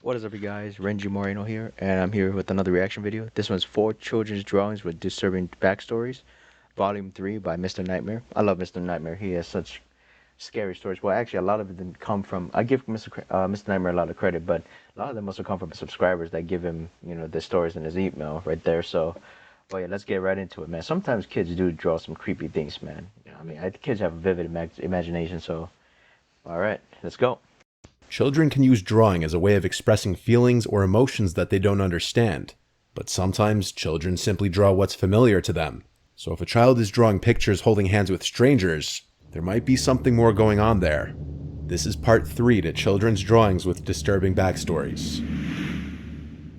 What is up, you guys? R.A.Moreno here, and I'm here with another reaction video. This one's 4 children's drawings with disturbing backstories, Volume 3 by Mr. Nightmare. I love Mr. Nightmare. He has such scary stories. Well, actually, a lot of it didn't come from. I give Mr. Nightmare a lot of credit, but a lot of them also come from subscribers that give him, the stories in his email right there. So, but yeah, let's get right into it, man. Sometimes kids do draw some creepy things, man. Kids have a vivid imagination. So, all right, let's go. Children can use drawing as a way of expressing feelings or emotions that they don't understand, but sometimes children simply draw what's familiar to them. So if a child is drawing pictures holding hands with strangers, there might be something more going on there. This is part 3 to children's drawings with disturbing backstories.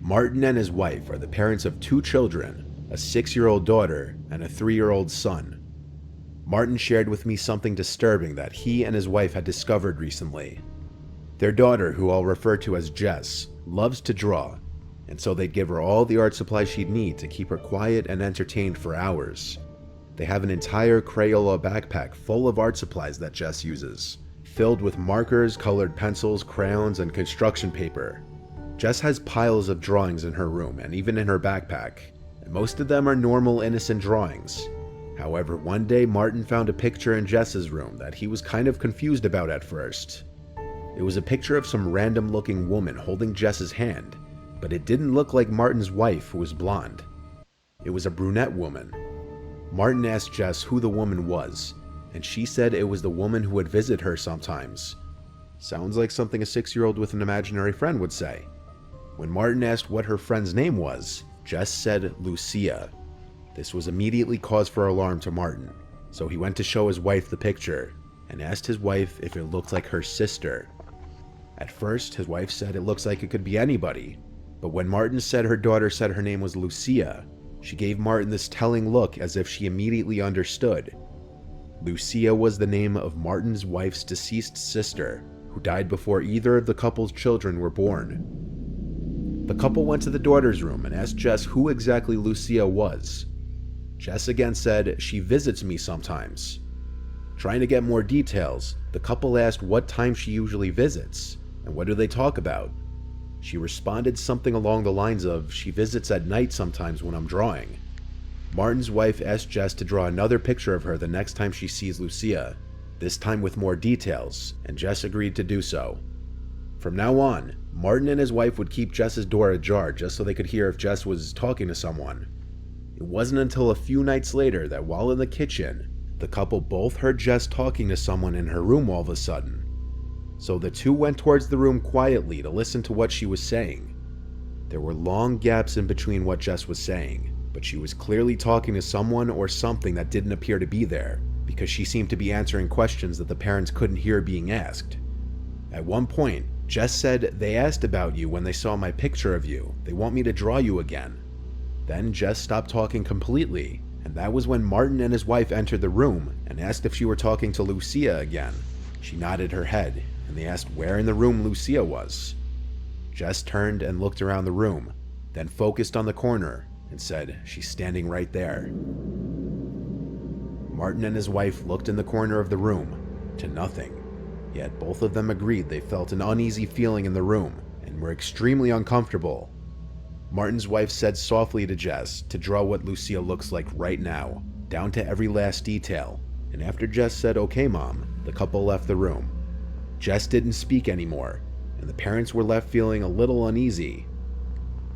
Martin and his wife are the parents of 2 children, a 6-year-old daughter and a 3-year-old son. Martin shared with me something disturbing that he and his wife had discovered recently. Their daughter, who I'll refer to as Jess, loves to draw, and so they'd give her all the art supplies she'd need to keep her quiet and entertained for hours. They have an entire Crayola backpack full of art supplies that Jess uses, filled with markers, colored pencils, crayons, and construction paper. Jess has piles of drawings in her room and even in her backpack, and most of them are normal, innocent drawings. However, one day Martin found a picture in Jess's room that he was kind of confused about at first. It was a picture of some random looking woman holding Jess's hand, but it didn't look like Martin's wife, who was blonde. It was a brunette woman. Martin asked Jess who the woman was, and she said it was the woman who would visit her sometimes. Sounds like something a 6-year-old with an imaginary friend would say. When Martin asked what her friend's name was, Jess said Lucia. This was immediately cause for alarm to Martin, so he went to show his wife the picture and asked his wife if it looked like her sister. At first, his wife said it looks like it could be anybody, but when Martin said her daughter said her name was Lucia, she gave Martin this telling look as if she immediately understood. Lucia was the name of Martin's wife's deceased sister, who died before either of the couple's children were born. The couple went to the daughter's room and asked Jess who exactly Lucia was. Jess again said, "She visits me sometimes." Trying to get more details, the couple asked what time she usually visits, and what do they talk about. She responded something along the lines of, "She visits at night sometimes when I'm drawing." Martin's wife asked Jess to draw another picture of her the next time she sees Lucia, this time with more details, and Jess agreed to do so. From now on, Martin and his wife would keep Jess's door ajar just so they could hear if Jess was talking to someone. It wasn't until a few nights later that while in the kitchen, the couple both heard Jess talking to someone in her room all of a sudden. So the two went towards the room quietly to listen to what she was saying. There were long gaps in between what Jess was saying, but she was clearly talking to someone or something that didn't appear to be there, because she seemed to be answering questions that the parents couldn't hear being asked. At one point, Jess said, "They asked about you when they saw my picture of you. They want me to draw you again." Then Jess stopped talking completely, and that was when Martin and his wife entered the room and asked if she were talking to Lucia again. She nodded her head, and they asked where in the room Lucia was. Jess turned and looked around the room, then focused on the corner and said, "She's standing right there." Martin and his wife looked in the corner of the room, to nothing. Yet both of them agreed they felt an uneasy feeling in the room and were extremely uncomfortable. Martin's wife said softly to Jess to draw what Lucia looks like right now, down to every last detail, and after Jess said, "Okay, Mom," the couple left the room. Jess didn't speak anymore, and the parents were left feeling a little uneasy.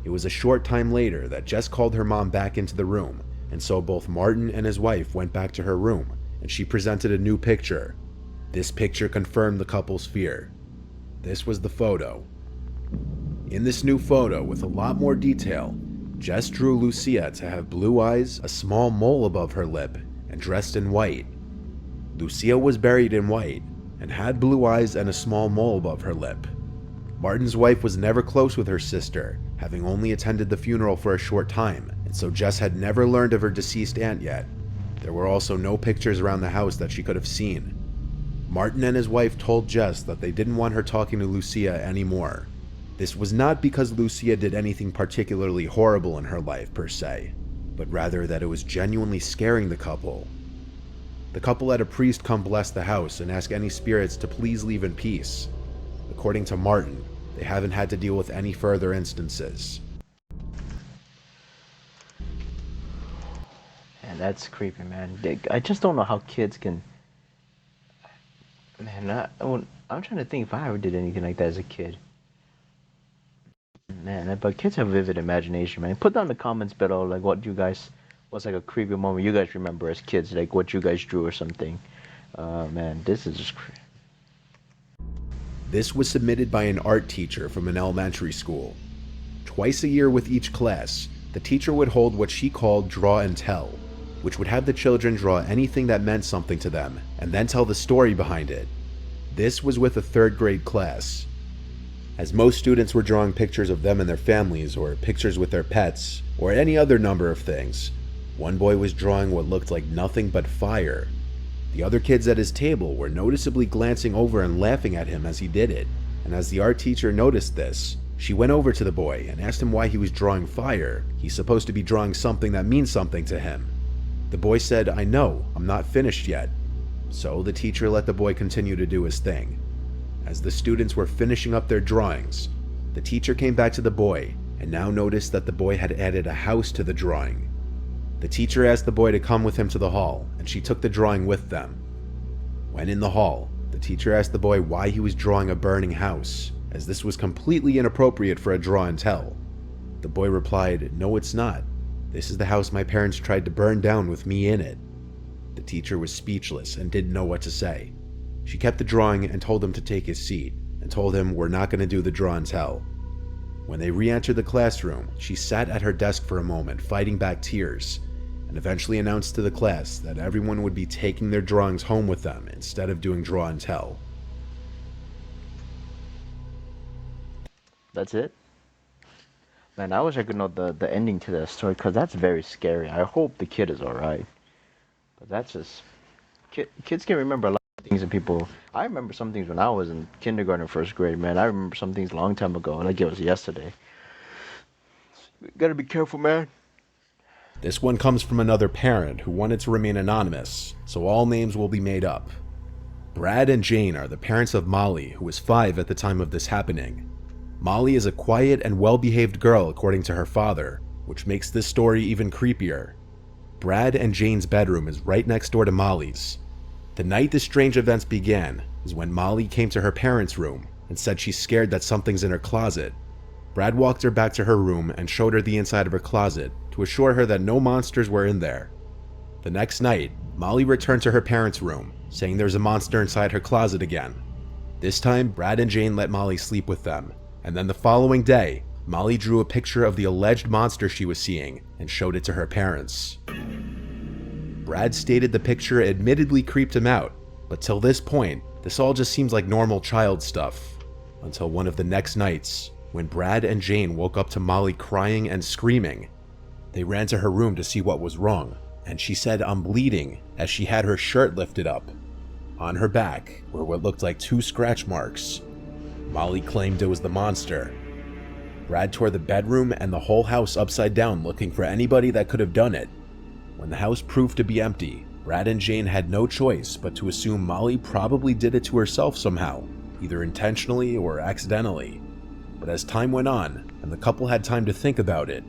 It was a short time later that Jess called her mom back into the room, and so both Martin and his wife went back to her room, and she presented a new picture. This picture confirmed the couple's fear. This was the photo. In this new photo, with a lot more detail, Jess drew Lucia to have blue eyes, a small mole above her lip, and dressed in white. Lucia was buried in white, and had blue eyes and a small mole above her lip. Martin's wife was never close with her sister, having only attended the funeral for a short time, and so Jess had never learned of her deceased aunt yet. There were also no pictures around the house that she could have seen. Martin and his wife told Jess that they didn't want her talking to Lucia anymore. This was not because Lucia did anything particularly horrible in her life per se, but rather that it was genuinely scaring the couple. The couple had a priest come bless the house and ask any spirits to please leave in peace. According to Martin, They haven't had to deal with any further instances. And that's creepy, man. I just don't know how kids can. Man, I'm trying to think if I ever did anything like that as a kid. Man, but kids have vivid imagination, man. Put down in the comments below, like what's like a creepy moment you guys remember as kids, like what you guys drew or something. Man, this is just. This was submitted by an art teacher from an elementary school. Twice a year with each class, the teacher would hold what she called draw and tell, which would have the children draw anything that meant something to them and then tell the story behind it. This was with a third grade class. As most students were drawing pictures of them and their families, or pictures with their pets, or any other number of things, one boy was drawing what looked like nothing but fire. The other kids at his table were noticeably glancing over and laughing at him as he did it, and as the art teacher noticed this, she went over to the boy and asked him why he was drawing fire. He's supposed to be drawing something that means something to him. The boy said, "I know, I'm not finished yet." So the teacher let the boy continue to do his thing. As the students were finishing up their drawings, the teacher came back to the boy and now noticed that the boy had added a house to the drawing. The teacher asked the boy to come with him to the hall, and she took the drawing with them. When in the hall, the teacher asked the boy why he was drawing a burning house, as this was completely inappropriate for a draw and tell. The boy replied, "No, it's not. This is the house my parents tried to burn down with me in it." The teacher was speechless and didn't know what to say. She kept the drawing and told him to take his seat, and told him we're not going to do the draw and tell. When they re-entered the classroom, she sat at her desk for a moment, fighting back tears, and eventually announced to the class that everyone would be taking their drawings home with them instead of doing draw and tell. That's it. Man, I wish I could know the ending to that story, because that's very scary. I hope the kid is alright. But that's just. Kids can remember a lot of things, and people. I remember some things when I was in kindergarten, first grade, man. I remember some things a long time ago, like it was yesterday. You gotta be careful, man. This one comes from another parent who wanted to remain anonymous, so all names will be made up. Brad and Jane are the parents of Molly, who was 5 at the time of this happening. Molly is a quiet and well-behaved girl according to her father, which makes this story even creepier. Brad and Jane's bedroom is right next door to Molly's. The night the strange events began is when Molly came to her parents' room and said she's scared that something's in her closet. Brad walked her back to her room and showed her the inside of her closet to assure her that no monsters were in there. The next night, Molly returned to her parents' room, saying there's a monster inside her closet again. This time, Brad and Jane let Molly sleep with them, and then the following day, Molly drew a picture of the alleged monster she was seeing and showed it to her parents. Brad stated the picture admittedly creeped him out, but till this point, this all just seems like normal child stuff. Until one of the next nights, when Brad and Jane woke up to Molly crying and screaming. They ran to her room to see what was wrong, and she said, "I'm bleeding," as she had her shirt lifted up. On her back were what looked like 2 scratch marks. Molly claimed it was the monster. Brad tore the bedroom and the whole house upside down looking for anybody that could have done it. When the house proved to be empty, Brad and Jane had no choice but to assume Molly probably did it to herself somehow, either intentionally or accidentally. But as time went on, and the couple had time to think about it,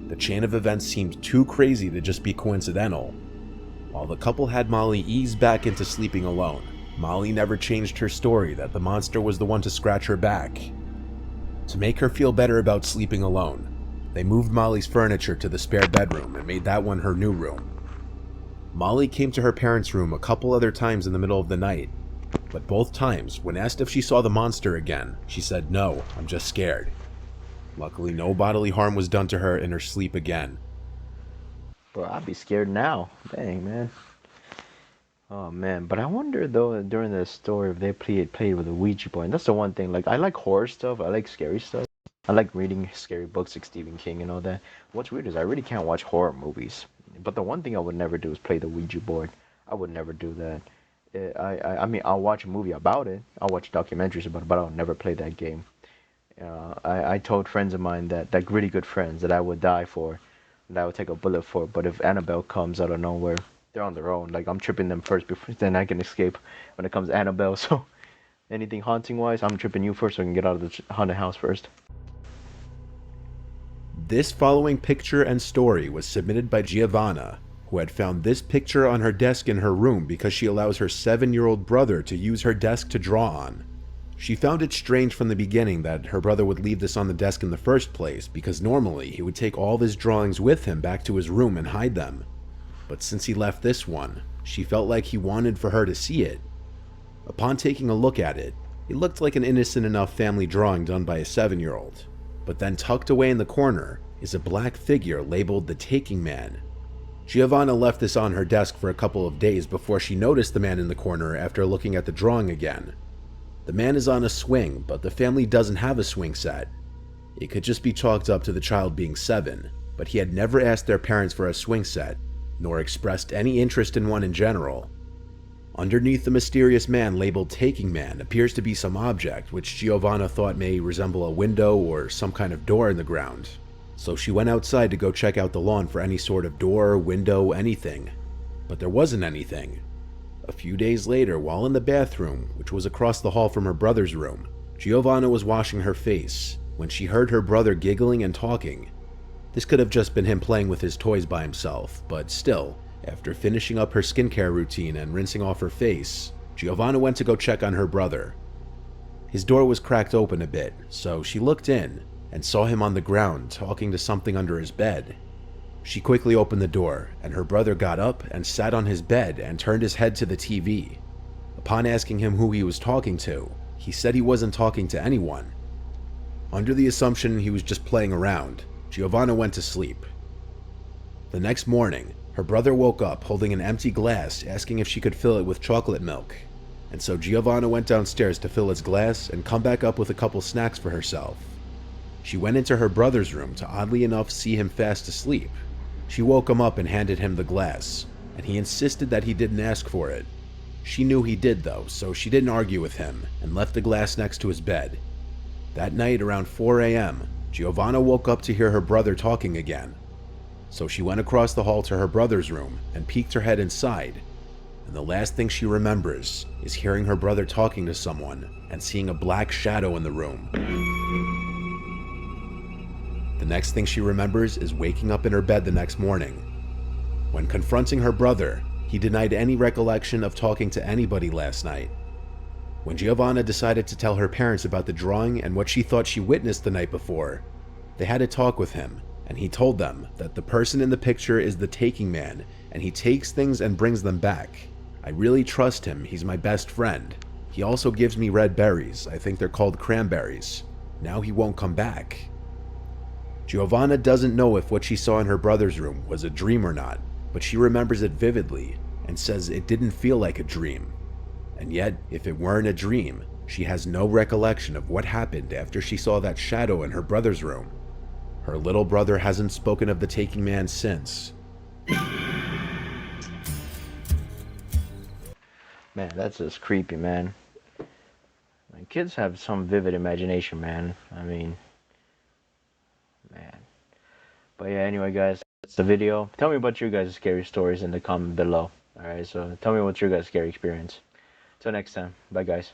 the chain of events seemed too crazy to just be coincidental. While the couple had Molly ease back into sleeping alone, Molly never changed her story that the monster was the one to scratch her back. To make her feel better about sleeping alone, they moved Molly's furniture to the spare bedroom and made that one her new room. Molly came to her parents' room a couple other times in the middle of the night, but both times, when asked if she saw the monster again, she said, "No, I'm just scared." Luckily, no bodily harm was done to her in her sleep again. Bro, I'd be scared now. Dang, man. Oh man, but I wonder though during the story if they played with a Ouija board. And that's the one thing. Like I like horror stuff. I like scary stuff. I like reading scary books like Stephen King and all that. What's weird is I really can't watch horror movies. But the one thing I would never do is play the Ouija board. I would never do that. I mean, I'll watch a movie about it. I'll watch documentaries about it, but I'll never play that game. I told friends of mine that really good friends that I would die for, that I would take a bullet for. But if Annabelle comes out of nowhere, they're on their own. Like I'm tripping them first before then I can escape when it comes to Annabelle. So Anything haunting wise? I'm tripping you first so I can get out of the haunted house first. This following picture and story was submitted by Giovanna, who had found this picture on her desk in her room because she allows her 7-year-old brother to use her desk to draw on. She found it strange from the beginning that her brother would leave this on the desk in the first place, because normally he would take all of his drawings with him back to his room and hide them. But since he left this one, she felt like he wanted for her to see it. Upon taking a look at it, it looked like an innocent enough family drawing done by a 7-year-old. But then tucked away in the corner is a black figure labeled the Taking Man. Giovanna left this on her desk for a couple of days before she noticed the man in the corner after looking at the drawing again. The man is on a swing, but the family doesn't have a swing set. It could just be chalked up to the child being 7, but he had never asked their parents for a swing set, nor expressed any interest in one in general. Underneath the mysterious man labeled Taking Man appears to be some object which Giovanna thought may resemble a window or some kind of door in the ground. So she went outside to go check out the lawn for any sort of door, window, anything. But there wasn't anything. A few days later, while in the bathroom, which was across the hall from her brother's room, Giovanna was washing her face when she heard her brother giggling and talking. This could have just been him playing with his toys by himself, but still, after finishing up her skincare routine and rinsing off her face, Giovanna went to go check on her brother. His door was cracked open a bit, so she looked in and saw him on the ground talking to something under his bed. She quickly opened the door, and her brother got up and sat on his bed and turned his head to the TV. Upon asking him who he was talking to, he said he wasn't talking to anyone. Under the assumption he was just playing around, Giovanna went to sleep. The next morning, her brother woke up holding an empty glass, asking if she could fill it with chocolate milk. And so Giovanna went downstairs to fill his glass and come back up with a couple snacks for herself. She went into her brother's room to oddly enough see him fast asleep. She woke him up and handed him the glass, and he insisted that he didn't ask for it. She knew he did though, so she didn't argue with him and left the glass next to his bed. That night around 4 a.m., Giovanna woke up to hear her brother talking again. So she went across the hall to her brother's room and peeked her head inside, and the last thing she remembers is hearing her brother talking to someone and seeing a black shadow in the room. The next thing she remembers is waking up in her bed the next morning. When confronting her brother, he denied any recollection of talking to anybody last night. When Giovanna decided to tell her parents about the drawing and what she thought she witnessed the night before, they had a talk with him, and he told them that the person in the picture is the Taking Man, and he takes things and brings them back. I really trust him, he's my best friend. He also gives me red berries, I think they're called cranberries. Now he won't come back. Giovanna doesn't know if what she saw in her brother's room was a dream or not, but she remembers it vividly and says it didn't feel like a dream. And yet, if it weren't a dream, she has no recollection of what happened after she saw that shadow in her brother's room. Her little brother hasn't spoken of the Taking Man since. Man, that's just creepy, man. Like, kids have some vivid imagination, man. I mean, man. But yeah, anyway, guys, that's the video. Tell me about your guys' scary stories in the comment below. Alright, so tell me what's your guys' scary experience. Till next time. Bye, guys.